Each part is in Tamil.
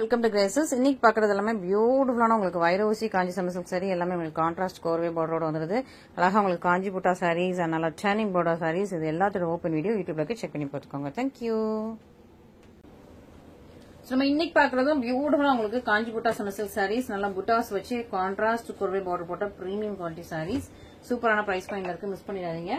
Welcome to Graces. இன்னைக்கு பாக்குறது எல்லாமே பியூட்டிஃபுல்லான உங்களுக்கு வைரவசி காஞ்சி சில்க் சாரி எல்லாமே உங்களுக்கு கான்ட்ராஸ்ட் கோர்வே பார்டரோட வந்துருது. அழகா உங்களுக்கு காஞ்சி புட்டா சாரீஸ் நல்லா சேனிங் போர்டா சாரீஸ் இது எல்லாத்தோட ஓப்பன் வீடியோ யூடியூப்ல செக் பண்ணி பார்த்துக்கோங்க. தேங்க்யூ. நம்ம இன்னைக்கு பாக்குறதும் பியூட்டிஃபுல்லா உங்களுக்கு காஞ்சி புட்டா சில்க் சாரீஸ் நல்லா புட்டாஸ் வச்சு கான்ட்ராஸ்ட் கோர்வே பார்டர் போட்ட பிரீமியம் குவாலிட்டி சாரீஸ் சூப்பரான பிரைஸ் பாயிண்ட்ல இருக்கு, மிஸ் பண்ணிடாதீங்க.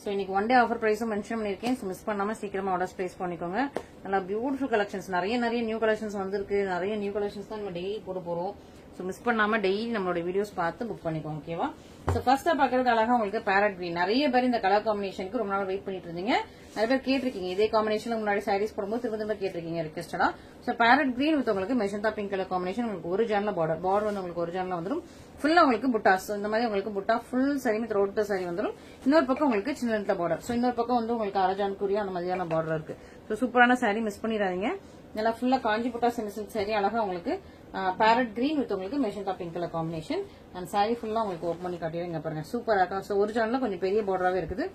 சோ இன்னைக்கு ஒன் டே ஆஃபர் பிரைஸும் மென்ஷன் பண்ணிருக்கேன். மிஸ் பண்ணாம சீக்கிரமா ஆர்டர்ஸ் பிளேஸ் பண்ணிக்கோங்க. நல்லா பியூட்டிஃபுல் கலெக்ஷன்ஸ் நிறைய நியூ கலெக்ஷன்ஸ் வந்திருக்கு. நிறைய நியூ கலெக்ஷன்ஸ் தான் நம்ம டெய்லி போட போறோம். சோ மிஸ் பண்ணாம டெய்லி நம்மளோட வீடியோஸ் பார்த்து புக் பண்ணிக்கோங்க. ஓகேவா? சோ ஃபர்ஸ்டா பாக்குறது அழகா உங்களுக்கு பேரட் கிரீன். நிறைய பேர் இந்த கலர் காம்பினேஷனுக்கு ரொம்ப நாள் வெயிட் பண்ணிட்டு இருந்தீங்க. நிறைய பேர் கேட்டிருக்கீங்க இதே காம்பினேஷன்ல முன்னாடி சாரீஸ் போடும்போது திரும்ப கேட்டிருக்கீங்க ரிக்வெஸ்டடா. சோ பேரட் கிரீன் வித் உங்களுக்கு மெஜந்தா பிங்க் கலர் காம்பினேஷன் உங்களுக்கு ஒரு ஜான்ல பார்டர் வந்து உங்களுக்கு ஒரு ஜான்ல வந்துடும். ஃபுல்லா உங்களுக்கு புட்டாஸ் இந்த மாதிரி உங்களுக்கு புட்டா full sorry with road sorry வந்துடும். இன்னொரு பக்கம் உங்களுக்கு சின்ன பார்டர். சோ இன்னொரு பக்கம் வந்து உங்களுக்கு அரஜான் குறியா அந்த மாதிரியான பார்டர் இருக்கு. சோ சூப்பரான சாரி, மிஸ் பண்ணிடாதீங்க. நல்லா ஃபுல்லா காஞ்சி புட்டா சில்க் சாரி அழகா உங்களுக்கு பேரட் கிரீன் வித் உங்களுக்கு மெஜந்தா பிங்க் கலர் காம்பினேஷன். அந்த சாரி ஃபுல்லா உங்களுக்கு ஓப்பன் பண்ணி காட்டிடுங்க பாருங்க. சூப்பரா இருக்கா. சோ ஒரு ஜான்ல கொஞ்சம் பெரிய பார்டராவே இருக்குது.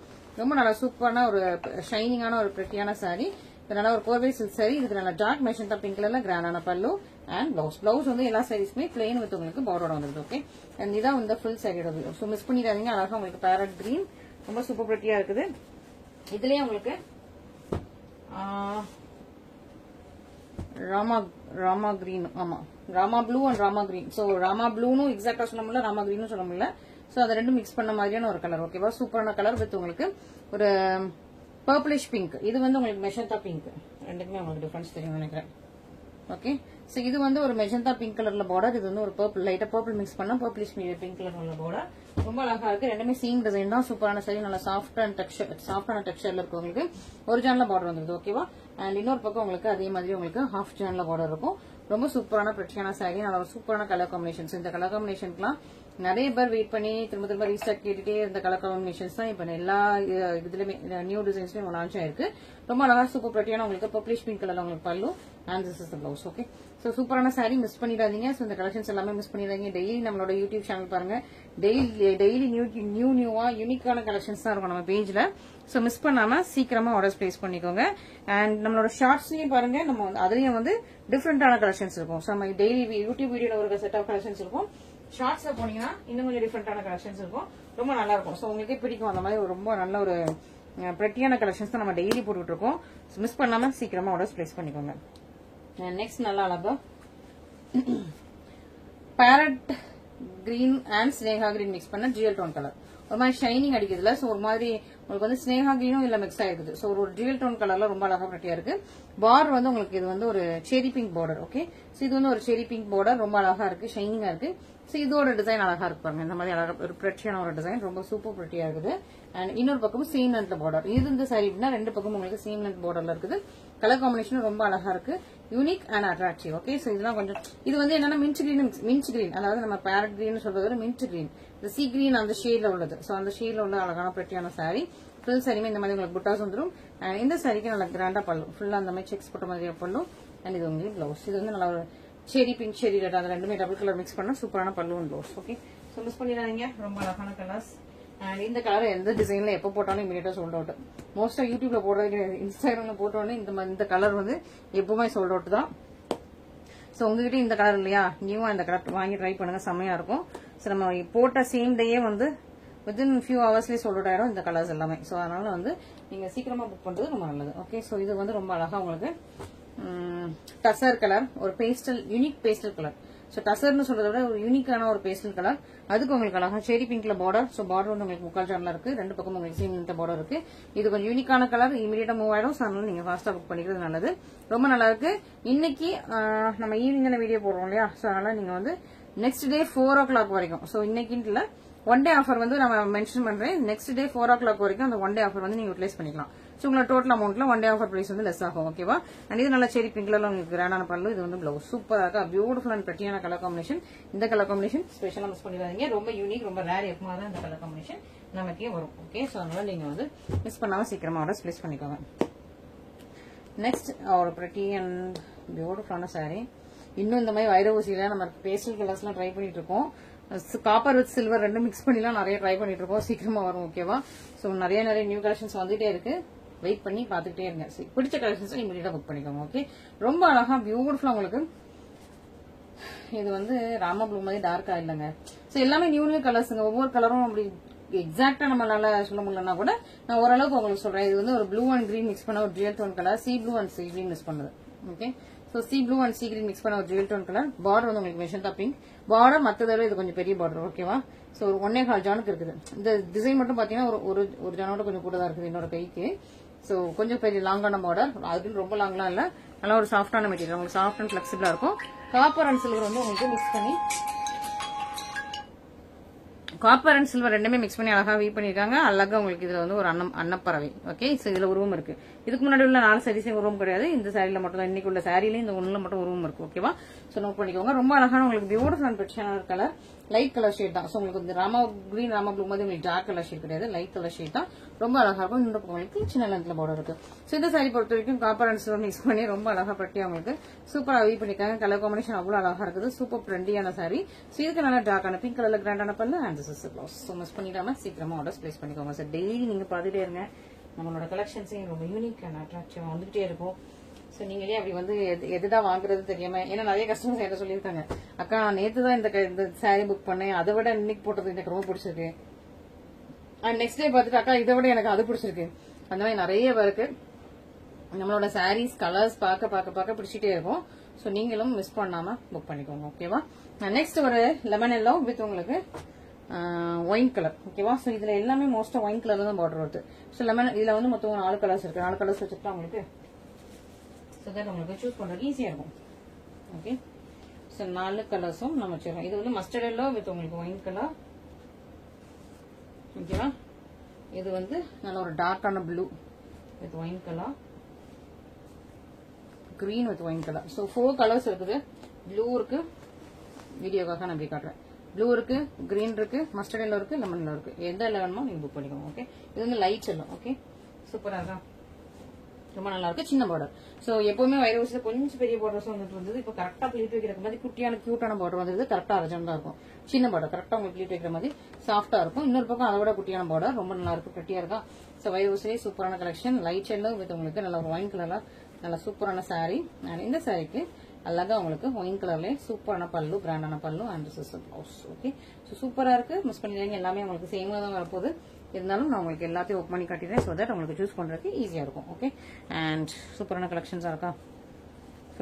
ரொம்ப நல்லா சூப்பரான ஒரு ஷைனிங்கான ஒரு பிரிட்டியான சாரி. இதனால ஒரு கோர்வே சில்க் சாரி. இதுக்கு நல்லா டார்க் மெஜந்தா பிங்க் கலர்ல கிராண்டான பல்லு அண்ட் பிளவுஸ் வந்து எல்லா சாரீஸ்மே பிளெயின் வித் உங்களுக்கு பார்டரோட வந்துருது. ஓகே, அண்ட் இதான் இந்த ஃபுல் சாரியோட வியூ. சோ மிஸ் பண்ணிடாதீங்க. அழகா உங்களுக்கு பேரட் கிரீன் ரொம்ப சூப்பர் பிரிட்டியா இருக்குது. இதுலயே உங்களுக்கு ராமா கிரீன், ஆமா Rama blue and Rama green. So Rama ப்ளூன்னு எக்ஸாக்டா சொல்ல முடியல, ராமா கிரீனும் சொல்ல முடியல. சோ அதை ரெண்டும் மிக்ஸ் பண்ண மாதிரியான ஒரு கலர். ஓகேவா? சூப்பரான கலர் வித் உங்களுக்கு ஒரு பர்பிளிஷ் பிங்க். இது வந்து உங்களுக்கு மெஜந்தா பிங்க். ரெண்டுக்குமே உங்களுக்கு டிஃபரன்ஸ் தெரியும் நினைக்கிறேன். ஓகே, சோ இது வந்து ஒரு மெஜந்தா பிங்க் கலர்ல பார்டர். இது வந்து ஒரு பர்பிள் லைட்டா பர்பிள் மிக்ஸ் பண்ண பர்பிளிஷ் பிங்க் கலர் உள்ள பார்டர். ரொம்ப அழகா இருக்கு. ரெண்டுமே சேம் டிசைன் தான். சூப்பரான சாரி. நல்லா சாஃப்டான டெக்ஸ்சர்ல இருக்கு. உங்களுக்கு ஒரு ஜான்ல பார்டர் வந்துருது. ஓகேவா? அண்ட் இன்னொரு பக்கம் உங்களுக்கு அதே மாதிரி உங்களுக்கு ஹாஃப் ஜான்ல பார்டர் இருக்கும். ரொம்ப சூப்பரான பிரச்சனையான சாரி. நல்ல ஒரு சூப்பரான கலர் காம்பினேஷன்ஸ். இந்த கலர் காம்பினேஷன்க்குலாம் நிறைய பேர் வெயிட் பண்ணி திரும்ப ரீஸ்டாக் கேட்டுட்டே இந்த கலர் காம்பினேஷன்ஸ் தான் இப்ப எல்லா இதுலயுமே நியூ டிசைன்ஸ்லயும் லான்ச் ஆயிருக்கு. ரொம்ப அழகா சூப்பர் பிரிட்டியான உங்களுக்கு பர்பிளிஷ் பிங்க் கலர்ல உங்களுக்கு பல்லு and this is the blouse. Okay, so சூப்பரான சாரி, மிஸ் பண்ணிடாதீங்க. சோ இந்த கலெக்ஷன்ஸ் எல்லாமே மிஸ் பண்ணிடாதீங்க. டெய்லி நம்மளோட யூடியூப் சேனல் பாருங்க. டெய்லி நியூவா யூனிக்கான கலெக்ஷன்ஸ் தான் இருக்கும் நம்ம பேஜ்ல. சோ மிஸ் பண்ணாம சீக்கிரமா ஆர்டர்ஸ் பிளேஸ் பண்ணிக்கோங்க. அண்ட் நம்மளோட ஷார்ட்ஸ்லயும் பாருங்க, நம்ம அதுலயும் வந்து டிஃபரெண்டான கலெக்ஷன்ஸ் இருக்கும். சோ நம்ம டெய்லி யூடியூப் வீடியோல ஒரு செட் ஆஃப் கலெக்ஷன்ஸ் இருக்கும். ஷார்ட்ஸ்ல போனீங்கன்னா இன்னும் கொஞ்சம் டிஃபரெண்டான கலெக்ஷன்ஸ் இருக்கும். ரொம்ப நல்லா இருக்கும். சோ உங்களுக்கே பிடிக்கும். அந்த மாதிரி ரொம்ப நல்ல ஒரு பிரிட்டியான கலெக்ஷன்ஸ் தான் நம்ம டெய்லி போட்டுட்டு இருக்கோம். மிஸ் பண்ணாம சீக்கிரமா ஆர்டர்ஸ் பிளேஸ் பண்ணிக்கோங்க. நெக்ஸ்ட் நல்லா அழகா farad green and Sneha green mix பண்ண ஜியல் டோன் கலர். ஒரு மாதிரி ஷைனிங் அடிக்குதுல. சோ ஒரு மாதிரி உங்களுக்கு வந்து ஸ்னேகா கிரீனும் இல்ல மிக்ஸ் ஆயிருக்குது. சோ ஒரு ஜியல் டோன் கலர்ல ரொம்ப அழகா பிரிட்டியா இருக்கு. பார்டர் வந்து உங்களுக்கு இது வந்து ஒரு செரி பிங்க் பார்டர். ஓகே, சோ இது வந்து ஒரு செரி பிங்க் பார்டர். ரொம்ப அழகா இருக்கு, ஷைனிங்கா இருக்கு. சோ இதோட டிசைன் அழகா இருக்கு பாருங்க. இந்த மாதிரி அழகா ஒரு பிரிட்டியான ஒரு டிசைன் ரொம்ப சூப்பர் பிரிட்டியா இருக்குது. அண்ட் இன்னொரு பக்கம் சேம் லென்த் பார்டர். இது இந்த சாரி அப்படின்னா ரெண்டு பக்கம் உங்களுக்கு சேம் லென்த் பார்டர்ல இருக்குது. கலர் காம்பினேஷன் ரொம்ப அழகா இருக்கு, unique and attractive. Okay, so இதெல்லாம் கொஞ்சம் இது வந்து என்னன்னா மின்ட் கிரீன், அதாவது நம்ம பேரட் கிரீன் சொல்றது மின்ட் கிரீன். இந்த சி கிரீன் அந்த ஷேட்ல உள்ளது. சோ அந்த ஷேட்ல உள்ள அழகான பிரிட்டியான சாரி. ஃபுல் சாரியுமே இந்த மாதிரி உங்களுக்கு புட்டாஸ் வந்துடும். அண்ட் இந்த சாரிக்கு நல்லா கிராண்டா பல்லு ஃபுல்லா அந்த மாதிரி செக்ஸ் போட்ட மாதிரி பல்லு. அண்ட் இது உங்களுக்கு பிளவுஸ். இது வந்து நல்லா ஒரு செரி பிங்க் செரி ரெட் அந்த ரெண்டுமே டபுள் கலர் மிக்ஸ் பண்ணா சூப்பரான பல்லு and blouse. Okay, so miss பண்ணிடாதீங்க. ரொம்ப அழகான கலர்ஸ். அண்ட் இந்த கலர் எந்த டிசைன்ல எப்ப போட்டாலும் இமீடியட்டா சோல்ட் அவுட். மோஸ்டா யூடியூப்ல போடுறது கிடையாது, இன்ஸ்டாகிராம்ல போட்டோடனே இந்த கலர் வந்து எப்பவுமே சோல்ட் அவுட் தான். சோ உங்ககிட்ட இந்த கலர் இல்லையா, நியூவா இந்த கலர் வாங்கி ட்ரை பண்ணுங்க, செம்மையா இருக்கும். சோ நம்ம போட்ட சேம் டேயே வந்து வித்தின் ஃபியூ ஹவர்ஸ்லயே சோல்ட் அவுட் ஆயிடும் இந்த கலர்ஸ் எல்லாமே. சோ அதனால வந்து நீங்க சீக்கிரமா புக் பண்றது ரொம்ப நல்லது. ஓகே, சோ இது வந்து ரொம்ப அழகா உங்களுக்கு டசர் கலர், ஒரு pastel unique pastel colour. So டசர்னு சொல்றதை விட ஒரு யூனிக்கான ஒரு பேஸ்டல் கலர். அதுக்கு உங்களுக்கு அழகா செரி பிங்க்ல பார்டர். சோ பார்டர் வந்து உங்களுக்கு முக்கால் ஜான்ல இருக்கு. ரெண்டு பக்கம் உங்களுக்கு சேம் இந்த பார்டர் இருக்கு. இது கொஞ்சம் யூனிக்கான கலர், இமீடியட்டா மூவ் ஆயிடும். சோ அதனால நீங்க ஃபாஸ்டா புக் பண்ணிக்கிறது நல்லது. ரொம்ப நல்லா இருக்கு. இன்னைக்கு நம்ம ஈவினிங் வீடியோ போடுறோம் இல்லையா, சோ அதனால நீங்க வந்து நெக்ஸ்ட் டே 4 o'clock வரைக்கும். சோ இன்னைக்கு இல்ல, ஒன் டே ஆஃபர் வந்து நம்ம மென்ஷன் பண்றேன். நெக்ஸ்ட் டே 4 o'clock வரைக்கும் அந்த ஒன் டே ஆஃபர் வந்து நீங்க யூட்டிலைஸ் பண்ணிக்கலாம். சோ உங்களோட டோட்டல் அமௌண்ட்ல ஒன் டே ஆஃபர் பிரைஸ் வந்து லெஸ் ஆகும். ஓகேவா? அண்ட் இது நல்ல செரி பிங்க்ல உங்களுக்கு கிராண்டான பல்லு. இது வந்து பிளவுஸ் சூப்பரா இருக்கா, பியூட்டிஃபுல் அண்ட் பிரிட்டியான கலர் காம்பினேஷன். இந்த கலர் காம்பினேஷன் ஸ்பெஷலா மிஸ் பண்ணிடாதீங்க. ரொம்ப யூனிக், ரொம்ப ரேர். எப்பமா தான் இந்த கலர் காம்பினேஷன் நமக்கே வரும். ஓகே, சோ அதனால நீங்க வந்து மிஸ் பண்ணாம சீக்கிரமா ஆர்டர்ஸ் பிளேஸ் பண்ணிக்கோங்க. நெக்ஸ்ட் ஒரு பிரிட்டி அண்ட் பியூட்டிஃபுல்லான சாரி. இன்னும் இந்த மாதிரி வைரவூசியில நம்ம பேஸ்டல் கலர்ஸ் எல்லாம் ட்ரை பண்ணிட்டு இருக்கோம். காப்பர் வித் சில்வர் ரெண்டும் மிக்ஸ் பண்ணிலாம் நிறைய ட்ரை பண்ணிட்டு இருக்கோம். சீக்கிரமா வரும். ஓகேவா? சோ நிறைய நியூ கலெக்ஷன்ஸ் வந்துட்டே இருக்கு. வெயிட் பண்ணி பாத்துக்கிட்டே இருங்க. பிடிச்ச கலெக்ஷன்ஸ் இமீடியட்டா புக் பண்ணிக்கோங்க. ஓகே, ரொம்ப அழகா பியூட்டிஃபுல்லா உங்களுக்கு இது வந்து ராமா ப்ளூ மாதிரி டார்க்கா இல்லைங்க. ஸோ எல்லாமே நியூ கலர்ஸுங்க. ஒவ்வொரு கலரும் அப்படி எக்ஸாக்டா நம்மளால சொல்ல முடியலன்னா கூட நான் ஓரளவுக்கு உங்களுக்கு சொல்றேன். இது வந்து ஒரு ப்ளூ அண்ட் கிரீன் மிக்ஸ் பண்ண ஒரு jewel tone colour, sea blue and sea green mix பண்ணது. Okay, so sea blue and sea green mix பண்ண ஒரு ஜுவல் டோன் கலர். பார்டர் வந்து உங்களுக்கு மெஷன் தான் பிங்க் பார்டர், மற்றதை இது கொஞ்சம் பெரிய பார்டர். ஓகேவா, ஸோ ஒரு 1.25 ஜானுக்கு இருக்குது. இந்த டிசைன் மட்டும் பாத்தீங்கன்னா ஒரு ஜானோட கொஞ்சம் கூட தான் இருக்குது என்னோட கைக்கு. ஸோ கொஞ்சம் பெரிய லாங்கான பார்டர், அதுக்கு ரொம்ப லாங்லாம் இல்ல, நல்லா ஒரு சாஃப்டான மெட்டீரியல், உங்களுக்கு சாஃப்ட் அண்ட் ஃபிளெக்சிபிளா இருக்கும். காப்பர் அண்ட் சில்வர் வந்து உங்களுக்கு மிக்ஸ் பண்ணி, காப்பர் அண்ட் சில்வர் ரெண்டுமே மிக்ஸ் பண்ணி அழகா வீவ் பண்ணிருக்காங்க. அழகா உங்களுக்கு இதுல வந்து ஒரு அன்னப்பறவை. ஓகே, சோ இதுல உருவம் இருக்கு. இதுக்கு முன்னாடி உள்ள 4 சாரீஸையும் உருவம் கிடையாது, இந்த சாரில மட்டும் தான், இன்னைக்கு உள்ள சாரில இந்த ஒண்ணுல மட்டும் உருவம் இருக்கு. ஓகேவா, சோ நோட் பண்ணிக்கோங்க. ரொம்ப அழகான உங்களுக்கு பியூட்டிஃபுல் அண்ட் பிரிச்சான கலர், லைட் கலர் ஷேட் தான். சோ உங்களுக்கு இந்த ராமா கிரீன் ராமா ப்ளூ மாதிரி உங்களுக்கு டார்க் கலர் ஷேட் கிடையாது, லைட் கலர் ஷேட் தான். ரொம்ப அழகா இருக்கும். இந்த உங்களுக்கு சின்ன லென்த்ல பார்டர் இருக்கு. சோ இந்த சாரி பொறுத்த வரைக்கும் காப்பர் அண்ட் சில்வர் மிக்ஸ் பண்ணி ரொம்ப அழகா பட்டி உங்களுக்கு சூப்பரா வீவ் பண்ணிருக்காங்க. கலர் காம்பினேஷன் அவ்வளவு அழகா இருக்குது. Super ட்ரெண்டியான sorry. சோ இதுக்கு நல்லா டார்க்கான பிங்க் கலர்ல கிராண்டான பல்லு and this is blouse. So miss பண்ணிடாம சீக்கிரமா ஆர்டர்ஸ் பிளேஸ் பண்ணிக்கோங்க. சார் டெய்லி நீங்க பாத்துட்டே இருங்க, நம்மளோட கலெக்ஷன்ஸையும் ரொம்ப யூனிக் அண்ட் அட்ராக்டிவா வந்துகிட்டே இருக்கும். சோ நீங்களே அப்படி வந்து எதுதான் வாங்குறது தெரியாம, ஏன்னா நிறைய கஸ்டமர்ஸ் என்கிட்ட சொல்லியிருக்காங்க, அக்கா நேத்து தான் இந்த சாரி புக் பண்ணேன், அதை விட இன்னைக்கு போட்டது எனக்கு ரொம்ப பிடிச்சிருக்கு, அண்ட் நெக்ஸ்ட் டே பார்த்துட்டு அக்கா இதை விட எனக்கு அது பிடிச்சிருக்கு. அந்த மாதிரி நிறைய பேருக்கு நம்மளோட சாரீஸ் கலர்ஸ் பார்க்க பிடிச்சிட்டே இருக்கும். சோ நீங்களும் மிஸ் பண்ணாம புக் பண்ணிக்கோங்க. ஓகேவா, நெக்ஸ்ட் ஒரு லெமன் எல்லோ வித் உங்களுக்கு ஒயின் கலர். ஓகேவா, சோ இதுல எல்லாமே மோஸ்டா ஒயின் கலர்ல தான் பார்டர் வருது. சோ லெமன் இதுல வந்து மொத்தம் 4 கலர்ஸ் இருக்கு. 4 கலர்ஸ் வச்சுட்டா உங்களுக்கு சோ தட் உங்களுக்கு சூஸ் பண்றது ஈஸியா இருக்கும். ஓகே, சோ 4 கலர்ஸும் நம்ம வச்சிருக்கோம். இது வந்து மஸ்டர்ட் எல்லோ வித் உங்களுக்கு ஒயின் கலர். ஓகேவா, இது வந்து நல்ல ஒரு டார்க்கான blue with wine colour, green with wine colour. So 4 colours இருக்குது. ப்ளூ இருக்கு, வீடியோக்காக நான் அப்படி காட்டுறேன். ப்ளூ இருக்கு, கிரீன் இருக்கு, மஸ்டர்ட் எல்லோ இருக்கு, லெமன் எல்லோ இருக்கு. எந்த எல்லோ வேணுமோ நீங்க புக் பண்ணிக்கோங்க. ஓகே, இது வந்து லைட் எல்லோ. ஓகே, சூப்பரா இருக்கா, ரொம்ப நல்லா இருக்கு. சின்ன பார்டர். சோ எப்பவுமே வைர ஊசியில கொஞ்சம் பெரிய பார்டர்ஸ் வந்துட்டு இருந்தது. இப்போ கரெக்டா பிளீட் வைக்கிற மாதிரி குட்டியான கியூட்டான பார்டர் வந்தது. கரெக்டா அர்ஜென்ட் தான் இருக்கும். சின்ன பார்டர் கரெக்டா உங்களுக்கு பிளீட் வைக்கிற மாதிரி சாஃப்டா இருக்கும். இன்னொரு பக்கம் அதை விட குட்டியான பார்டர் ரொம்ப நல்லா இருக்கு, கட்டியா இருக்கா. சோ வைர ஊசிலே சூப்பரான கலெக்ஷன், லைட் எல்லோ வித் உங்களுக்கு நல்ல ஒரு ஒயின் கலர்ல நல்ல சூப்பரான சாரி. இந்த சாரிக்கு அழகா உங்களுக்கு ஒயின் கலர்ல சூப்பரான பல்லு, கிராண்டான பல்லு and this is blouse. Okay, so சூப்பரா இருக்கு. மிஸ் பண்ணிடுங்க, எல்லாமே உங்களுக்கு சேமா தான் வரப்போகுது. இருந்தாலும் நான் உங்களுக்கு எல்லாத்தையும் ஓப்பன் பண்ணி காட்டிடுறேன். ஸோ தட் உங்களுக்கு சூஸ் பண்றதுக்கு ஈஸியா இருக்கும். ஓகே, அண்ட் சூப்பரான கலெக்ஷன்ஸா இருக்கா,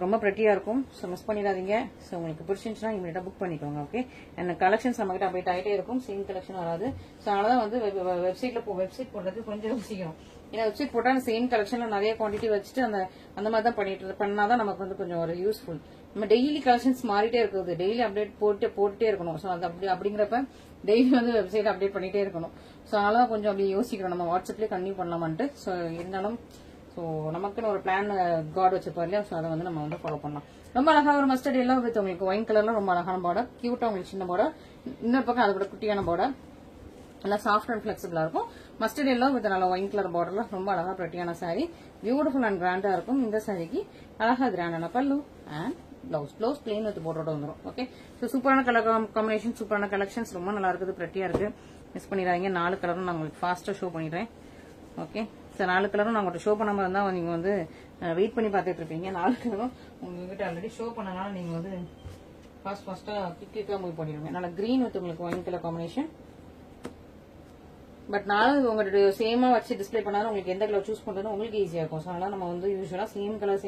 ரொம்ப ப்ரெட்டியா இருக்கும். ஸோ மிஸ் பண்ணிடாதீங்க. ஸோ உங்களுக்கு பிடிச்சிருந்துச்சுன்னா இமீடியட்டா புக் பண்ணிக்கோங்க. ஓகே, அண்ட் கலெக்ஷன்ஸ் நம்ம கிட்ட அப்டேட் ஆகிட்டே இருக்கும். சேம் கலெக்ஷன் வராது. ஸோ அதனால வந்து வெப்சைட் போடுறது கொஞ்சம் யோசிக்கணும். ஏன்னா வெப்சைட் போட்டா சேம் கலெக்ஷன்ல நிறைய குவான்டிட்டி வச்சுட்டு அந்த மாதிரி தான் பண்ணாதான் நமக்கு வந்து கொஞ்சம் ஒரு யூஸ்ஃபுல். நம்ம டெய்லி கலெக்ஷன்ஸ் மாறிட்டே இருக்குது, டெய்லி அப்டேட் போட்டுட்டே இருக்கணும். ஸோ அது அப்படிங்கிறப்ப டெய்லி வந்து வெப்சைட் அப்டேட் பண்ணிட்டே இருக்கணும். ஸோ அதனால கொஞ்சம் அப்படி யோசிக்கணும், நம்ம வாட்ஸ்அப்லேயே கண்டினியூ பண்ணலாமான்ட்டு. ஸோ இருந்தாலும் ஸோ நமக்குன்னு ஒரு பிளான் கார்டு வச்சிருப்பாரு இல்லையா, ஸோ அதை வந்து நம்ம வந்து ஃபாலோ பண்ணலாம். ரொம்ப அழகா ஒரு மஸ்டர்ட் எல்லாம் வித் உங்களுக்கு ஒயின் கலர்ல ரொம்ப அழகான பார்டர், கியூட்டா உங்களுக்கு சின்ன பார்டர், இன்னொரு பக்கம் அதை விட குட்டியான பார்டர், நல்லா சாஃப்ட் அண்ட் பிளெக்சிபிளா இருக்கும். மஸ்டர்ட் எல்லோ வித் நல்ல ஒயின் கலர் பார்டர்ல ரொம்ப அழகா ப்ரெட்டியான சாரி, பியூட்டிஃபுல் அண்ட் கிராண்டா இருக்கும். இந்த சாரிக்கு அழகா கிராண்டான பல்லு அண்ட் பிளவுஸ் பிளெயின் வித் பார்டரோட வந்துடும். ஓகே, ஸோ சூப்பரான கலர் காம்பினேஷன், சூப்பரான கலெக்ஷன்ஸ், ரொம்ப நல்லா இருக்குது, ப்ரெட்டியா இருக்கு. மிஸ் பண்ணிடாதீங்க. 4 கலரும் நான் உங்களுக்கு ஃபாஸ்டா ஷோ பண்ணிடுறேன். ஓகே, சார் 4 கலரும் நான் உங்கள்கிட்ட ஷோ பண்ணாம இருந்தா நீங்க வந்து வெயிட் பண்ணி பார்த்துட்டு இருப்பீங்க. 4 கலரும் உங்ககிட்ட ஆல்ரெடி ஷோ பண்ணனால நீங்க வந்து ஃபாஸ்டா குயிக்கா மூவ் பண்ணிடுங்க. நல்ல கிரீன் வித் உங்களுக்கு ஒயின் கலர் காம்பினேஷன். பட் நானும் உங்கள்கிட்ட சேமா வச்சு டிஸ்பிளே பண்ணாலும் உங்களுக்கு எந்த கலர் சூஸ் பண்றது உங்களுக்கு ஈஸியா இருக்கும். ஸோ அதனால நம்ம வந்து யூஸ்வலா சேம் கலர்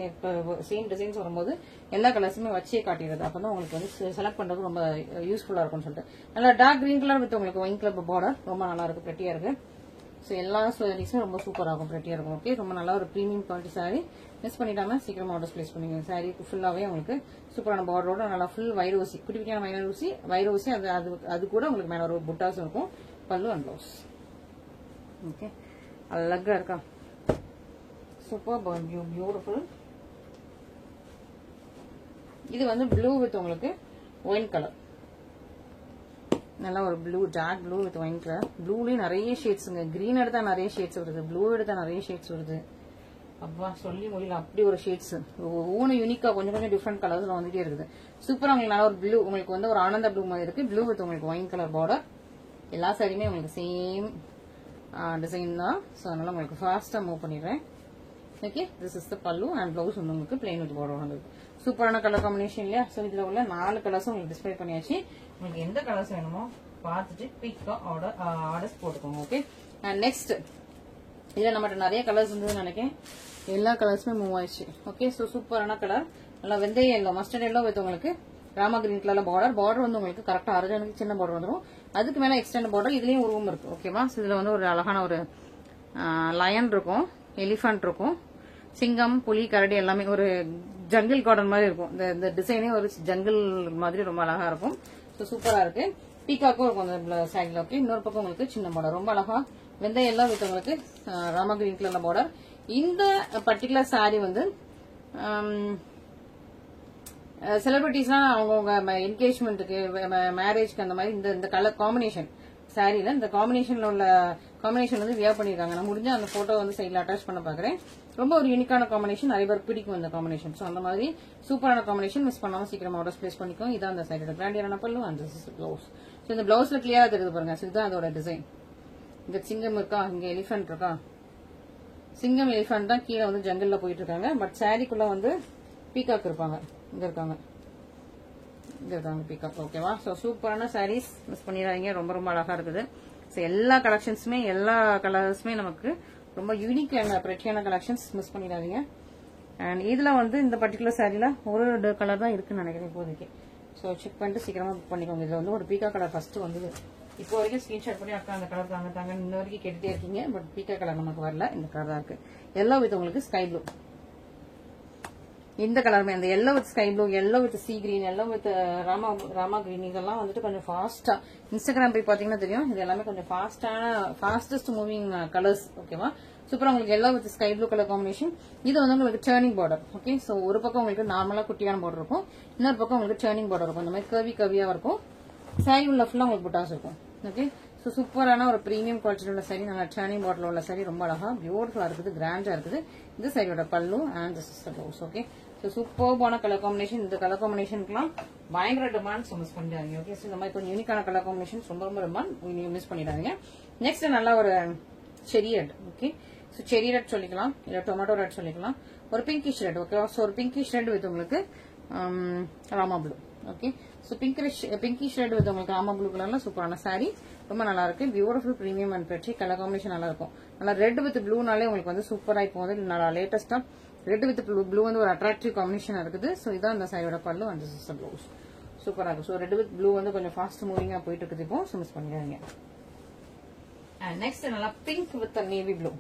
சேம் டிசைன்ஸ் வரும்போது எல்லா கலர்ஸுமே வச்சே காட்டிடுறது. அப்பதான் உங்களுக்கு வந்து செலக்ட் பண்றது ரொம்ப யூஸ்ஃபுல்லா இருக்கும்னு சொல்லிட்டு நல்லா டார்க் கிரீன் கலர் வித் உங்களுக்கு ஒயின் கலர் பார்டர் ரொம்ப நல்லா இருக்கு, ப்ரெட்டியா இருக்கு. ஸோ எல்லா சாரீஸும் ரொம்ப சூப்பரா இருக்கும், ப்ரெட்டியா இருக்கும். ஓகே, ரொம்ப நல்லா ஒரு ப்ரீமியம் குவாலிட்டி சாரி. மிஸ் பண்ணிடாம சீக்கிரமா ஆர்டர்ஸ் பிளேஸ் பண்ணுங்க. சாரி ஃபுல்லாவே உங்களுக்கு சூப்பரான பார்டரோட நல்லா ஃபுல் வைர ஊசி, குட்டி குட்டியான வைர ஊசி அது கூட உங்களுக்கு மேல ஒரு புட்டாஸ் இருக்கும். பல்லு அண்ட் பிளவுஸ். ஓகே, அழகா இருக்கா, சூப்பர் பியூட்டிஃபுல். இது வந்து ப்ளூ வித் உங்களுக்கு ஒயின் கலர், நல்லா ஒரு blue, dark blue with wine colour. ப்ளூலயும் நிறைய ஷேட்ஸுங்க, கிரீன் எடுத்தா நிறைய ஷேட்ஸ் வருது, ப்ளூ எடுத்தா நிறைய ஷேட்ஸ் வருது. அப்பா சொல்லி முடியல, அப்படி ஒரு ஷேட்ஸ் ஒவ்வொன்றும் யூனிக்கா கொஞ்சம் டிஃப்ரெண்ட் கலர்ஸ்ல வந்துட்டே இருக்குது. சூப்பரா உங்களுக்கு நல்லா ஒரு ப்ளூ, உங்களுக்கு வந்து ஒரு ஆனந்த ப்ளூ மாதிரி இருக்கு. ப்ளூ வித் உங்களுக்கு ஒயின் கலர் பார்டர். எல்லா சாரியுமே உங்களுக்கு சேம் டிசைன் தான். ஸோ அதனால உங்களுக்கு ஃபாஸ்டா மூவ் பண்ணிடுறேன். ஓகே, திஸ் இஸ் த பல்லு அண்ட் பிளவுஸ் வந்து உங்களுக்கு பிளைன் வித் பார்டர் வந்திருக்கு. சூப்பரான கலர் காம்பினேஷன் இல்லையா? ஸோ இதுல உள்ள 4 கலர்ஸும் உங்களுக்கு டிஸ்பிளே பண்ணியாச்சு. உங்களுக்கு எந்த கலர்ஸ் வேணுமோ பார்த்துட்டு குயிக்கா ஆர்டர்ஸ் போட்டுக்கோங்க. ஓகே, அண்ட் நெக்ஸ்ட் இதுல நம்மகிட்ட நிறைய கலர்ஸ் இருந்ததுன்னு நினைக்கிறேன். எல்லா கலர்ஸுமே மூவ் ஆயிடுச்சு. ஓகே, ஸோ சூப்பரான கலர், நல்லா வெந்தய எல்லோ, மஸ்டர்ட் எல்லோ வித் உங்களுக்கு ராமா கிரீன் கலர்ல பார்டர் வந்து உங்களுக்கு கரெக்டா அரைஞ்சனுக்கு சின்ன பார்டர் வந்துடும். அதுக்கு மேல எக்ஸ்டெண்ட் பார்டர், இதுலயும் உருவம் இருக்கு. ஓகேவா? இதுல வந்து ஒரு அழகான ஒரு லயன் இருக்கும், எலிஃபண்ட் இருக்கும், சிங்கம், புலி, கரடி எல்லாமே ஒரு ஜங்கிள் கார்டன் மாதிரி இருக்கும். இந்த டிசைனே ஒரு ஜங்கிள் மாதிரி ரொம்ப அழகா இருக்கும். ஸோ சூப்பரா இருக்கு. பீகாக்கும் இருக்கும் அந்த சைட்ல. ஓகே, இன்னொரு பக்கம் உங்களுக்கு சின்ன பார்டர் ரொம்ப அழகா வெந்தய எல்லாம் வித் உங்களுக்கு ராமா கிரீன் கலர்ல பார்டர். இந்த பர்டிகுலர் சாரி வந்து செலிபிரிட்டிஸ்லாம் அவங்கவுங்க என்கேஜ்மெண்ட்டுக்கு, மேரேஜ்க்கு அந்த மாதிரி இந்த கலர் காம்பினேஷன் சாரியில இந்த காம்பினேஷன்ல உள்ள காம்பினேஷன் வந்து வியர் பண்ணிருக்காங்க. நான் முடிஞ்ச அந்த போட்டோ வந்து சைட்ல அட்டாச் பண்ண பாக்குறேன். ரொம்ப ஒரு யூனிக்கான காம்பினேஷன், நிறைய பேர் பிடிக்கும் இந்த காம்பினேஷன். ஸோ அந்த மாதிரி சூப்பரான காம்பினேஷன், மிஸ் பண்ணாம சீக்கிரமா ஆர்டர்ஸ் பிளேஸ் பண்ணிக்கோங்க. இதான் அந்த சைடோட கிராண்டியரான பல்லு and this is blouse. So இந்த பிளவுஸ்ல கிளியரா தெரியுது பாருங்க. ஸோ இதுதான் அதோட டிசைன். இங்க சிங்கம் இருக்கா, இங்க எலிஃபென்ட் இருக்கா, சிங்கம் எலிஃபென்ட் தான் கீழே வந்து ஜங்கிள்ல போயிட்டு இருக்காங்க. பட் சாரிக்குள்ள வந்து பீகாக் இருப்பாங்க. இங்க இருக்காங்க பீகாக். ஓகேவா? ஸோ சூப்பரான சாரீஸ், மிஸ் பண்ணிடாதீங்க. ரொம்ப ரொம்ப அழகா இருக்குது. ஸோ எல்லா கலெக்ஷன்ஸுமே, எல்லா கலர்ஸுமே நமக்கு ரொம்ப யூனிக் அண்ட் பிரெட்டியான கலெக்ஷன்ஸ், மிஸ் பண்ணிடாதீங்க. அண்ட் இதுல வந்து இந்த பர்டிகுலர் சாரில ஒரு கலர் தான் இருக்குன்னு நினைக்கிறேன் இப்போதைக்கு. ஸோ செக் பண்ணிட்டு சீக்கிரமா புக் பண்ணிக்கோங்க. இதுல வந்து ஒரு பீகா கலர் ஃபர்ஸ்ட் வந்தது. இப்போ வரைக்கும் ஸ்கிரீன்ஷாட் பண்ணி அக்கா அந்த கலர் தாங்க இன்ன வரைக்கும் கேட்டுட்டே இருக்கீங்க. பட் பீகா கலர் நமக்கு வரல. இந்த கலர் தான் இருக்கு. எல்லோ வித் உங்களுக்கு ஸ்கை ப்ளூ. இந்த கலருமே அந்த yellow with sky blue, yellow with sea green, yellow with Rama green, இதெல்லாம் வந்துட்டு கொஞ்சம் ஃபாஸ்டா இன்ஸ்டாகிராம் போய் பாத்தீங்கன்னா தெரியும். இது எல்லாமே கொஞ்சம் ஃபாஸ்டஸ்ட் மூவிங் கலர்ஸ். ஓகேவா? சூப்பரா உங்களுக்கு yellow with sky blue colour combination. இது வந்து உங்களுக்கு டர்னிங் பார்டர். ஓகே, சோ ஒரு பக்கம் உங்களுக்கு நார்மலா குட்டியான பார்டர் இருக்கும், இன்னொரு பக்கம் உங்களுக்கு டர்னிங் பார்டர் இருக்கும். இந்த மாதிரி கர்வியா இருக்கும். சாரி உள்ள ஃபுல்லா உங்களுக்கு புட்டாஸ் இருக்கும். ஓகே, ஸோ சூப்பரான ஒரு பிரீமியம் குவாலிட்டி உள்ள சாரி, நல்லா டர்னிங் பார்டர் உள்ள சாரி, ரொம்ப அழகா பியூட்டிஃபுல்லா இருக்குது, கிராண்டா இருக்குது. இந்த சாரியோட பல்லு and this is the blouse. Okay, so சூப்பர்பான கலர் காம்பினேஷன். இந்த கலர் காம்பினேஷனுக்குலாம் பயங்கர டிமாண்ட், ஸோ மிஸ் பண்ணிடாதீங்க. ஓகே, ஸோ இந்த மாதிரி கொஞ்சம் யூனிக்கான கலர் காம்பினேஷன் ரொம்ப ரொம்ப டிமாண்ட், மிஸ் பண்ணிடாதீங்க. நெக்ஸ்ட் நல்லா ஒரு cherry red. Okay, so cherry red சொல்லிக்கலாம், இல்ல டொமேட்டோ ரெட் சொல்லிக்கலாம். ஒரு பிங்கிஷ் ரெட். ஓகே, ஸோ ஒரு பிங்கிஷ் ரெட் வித் உங்களுக்கு Rama blue. Okay, so pinkish red with உங்களுக்கு ராமா ப்ளூ கலர்ல சூப்பரான சாரி, ரொம்ப நல்லா இருக்கு. பியூட்டிஃபுல் பிரீமியம் அண்ட் பெட்ரி கலர் காம்பினேஷன் நல்லா இருக்கும். நல்லா ரெட் வித் ப்ளூனாலே உங்களுக்கு வந்து சூப்பரா இப்போ வந்து நல்லா லேட்டஸ்டா ரெட் வித் ப்ளூ வந்து ஒரு அட்ராக்டிவ் காம்பினேஷன் இருக்குது. ஸோ இதான் இந்த சாரியோட பல்லு and this is the blouse. சூப்பரா இருக்கு. ஸோ ரெட் வித் ப்ளூ வந்து கொஞ்சம் ஃபாஸ்ட் மூவிங்கா போயிட்டு இருக்குது இப்போ, ஸோ மிஸ் பண்ணிடாதீங்க. அண்ட் நெக்ஸ்ட் நல்லா பிங்க் வித் நேவி ப்ளூ.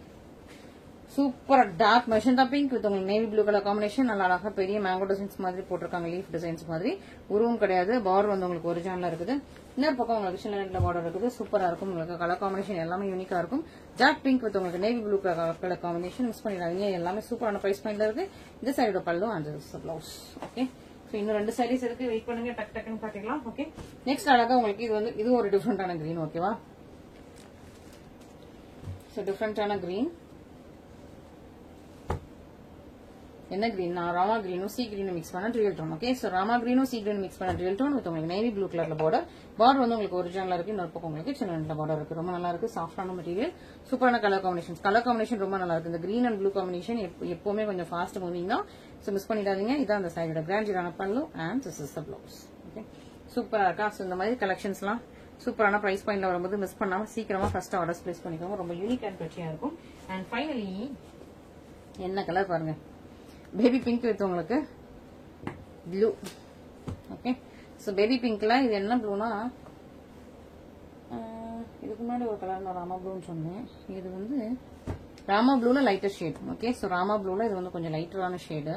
சூப்பரா டார்க் மெஜந்தா பிங்க் வித் உங்களுக்கு நேவி ப்ளூ கலர் காம்பினேஷன். நல்லா அழகா பெரிய மேங்கோ டிசைன்ஸ் மாதிரி போட்டிருக்காங்க, லீஃப் டிசைன்ஸ் மாதிரி. உருவம் கிடையாது, பார்டர் வந்து உங்களுக்கு ஒரிஜினலா இருக்குது. இன்னொரு பக்கம் உங்களுக்கு சின்ன நெட்ல பார்டர் இருக்குது. சூப்பரா இருக்கும். உங்களுக்கு கலர் காம்பினேஷன் எல்லாமே யூனிக்கா இருக்கும். டார்க் பிங்க் வித் உங்களுக்கு navy blue colour combination, miss பண்ணிடாதீங்க. எல்லாமே சூப்பரான பிரைஸ் பாயிண்ட்ல இருக்கு. இந்த சைடோட பல்லு அண்ட் பிளவுஸ். ஓகே, ஸோ இன்னும் 2 சாரீஸ் இருக்கு, வெயிட் பண்ணுங்க, டக்குன்னு காட்டிக்கலாம். ஓகே, நெக்ஸ்ட் அழகா உங்களுக்கு இது வந்து இது ஒரு டிஃப்ரெண்டான கிரீன். ஓகேவா? ஸோ டிஃப்ரெண்டான கிரீன். என்ன கிரீன்? ராமா கிரீனும் சி கிரீனும் மிக்ஸ் பண்ண real tone. Okay, so Rama கிரீனும் சி கிரீனும் மிக்ஸ் பண்ண ரியல் டோன் வித் உங்களுக்கு நேவி ப்ளூ கலர்ல பார்டர் வந்து உங்களுக்கு ஒரிஜினலா இருக்கு. இன்னொரு பக்கம் உங்களுக்கு சின்ன பார்டர் இருக்கு. ரொம்ப நல்லா இருக்கு. சாஃப்டான மெட்டீரியல், சூப்பரான கலர் காம்பினேஷன் ரொம்ப நல்லா இருக்கு. இந்த கிரீன் அண்ட் ப்ளூ காம்பினேஷன் எப்பவுமே கொஞ்சம் ஃபாஸ்ட் மூவிங் தான், சோ மிஸ் பண்ணிடாதீங்க. இதான் அந்த சாரியோட கிராண்டியரான பல்லு and this is the blouse. Okay, சூப்பரா இருக்கா? சோ இந்த மாதிரி கலெக்ஷன்ஸ்லாம் சூப்பரான பிரைஸ் பாயிண்ட்ல வரும்போது மிஸ் பண்ணாம சீக்கிரமா ஃபர்ஸ்ட் ஆர்டர்ஸ் பிளேஸ் பண்ணிக்கோங்க. ரொம்ப யூனிக் அண்ட் பெட்டியா இருக்கும். அண்ட் ஃபைனலி என்ன கலர் பாருங்க, பேபி பிங்க் வித் உங்களுக்கு ப்ளூ. ஓகே, சோ பேபி பிங்க்ல இது என்ன ப்ளூனா, இதுக்கு முன்னாடி ஒரு கலர் நான் ராமா ப்ளூன்னு சொன்னேன். இது வந்து ராமா ப்ளூல lighter shade. Okay, so Rama ப்ளூல இது வந்து கொஞ்சம் லைட்டரான ஷேடு.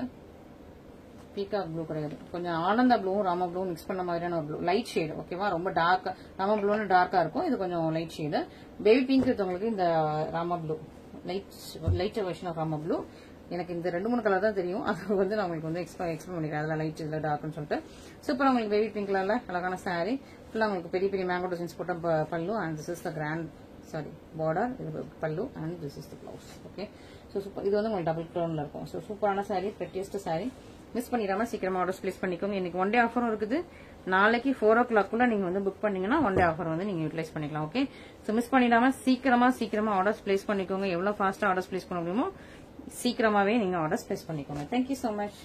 பீகாக் ப்ளூ கிடையாது, கொஞ்சம் ஆனந்தா ப்ளூவும் ராமா ப்ளூவும் மிக்ஸ் பண்ண மாதிரியான ஒரு ப்ளூ, லைட் ஷேடு. ஓகேவா? ரொம்ப டார்க், ராமா ப்ளூன்னு டார்க்கா இருக்கும், இது கொஞ்சம் light shade. Baby pink with உங்களுக்கு இந்த Rama blue, light version of Rama blue. எனக்கு இந்த 2-3 கலர் தான் தெரியும், அது வந்து நான் உங்களுக்கு வந்து எக்ஸ்பிளைன் பண்ணிக்கிறேன். அதெல்லாம் லைட் இதுல டார்க்னு சொல்லிட்டு சூப்பரா உங்களுக்கு பேபி பிங்க் கலர்ல அழகான சாரி, ஃபுல்லா உங்களுக்கு பெரிய பெரிய மேங்கோ டிசைன்ஸ் போட்ட பல்லு and this is the border, இது பல்லு and this is the blouse. Okay, so super. இது வந்து உங்களுக்கு டபுள் டோன்ல இருக்கும். சோ சூப்பரான சாரி, பெட்டியஸ்ட் சாரி, மிஸ் பண்ணிடாம சீக்கிரமா ஆர்டர்ஸ் பிளேஸ் பண்ணிக்கோங்க. இன்னைக்கு 1 டே ஆஃபரும் இருக்குது. நாளைக்கு 4 o'clock நீங்க வந்து புக் பண்ணீங்கன்னா 1 டே ஆஃபர் வந்து நீங்க யூட்டிலைஸ் பண்ணிக்கலாம். ஓகே, சோ மிஸ் பண்ணிடாம சீக்கிரமா ஆர்டர்ஸ் பிளேஸ் பண்ணிக்கோங்க. எவ்வளவு ஃபாஸ்டா ஆர்டர்ஸ் பிளேஸ் பண்ண முடியுமோ சீக்கிரமாவே நீங்க ஆர்டர்ஸ் பிளேஸ் பண்ணிக்கோங்க. Thank you so much.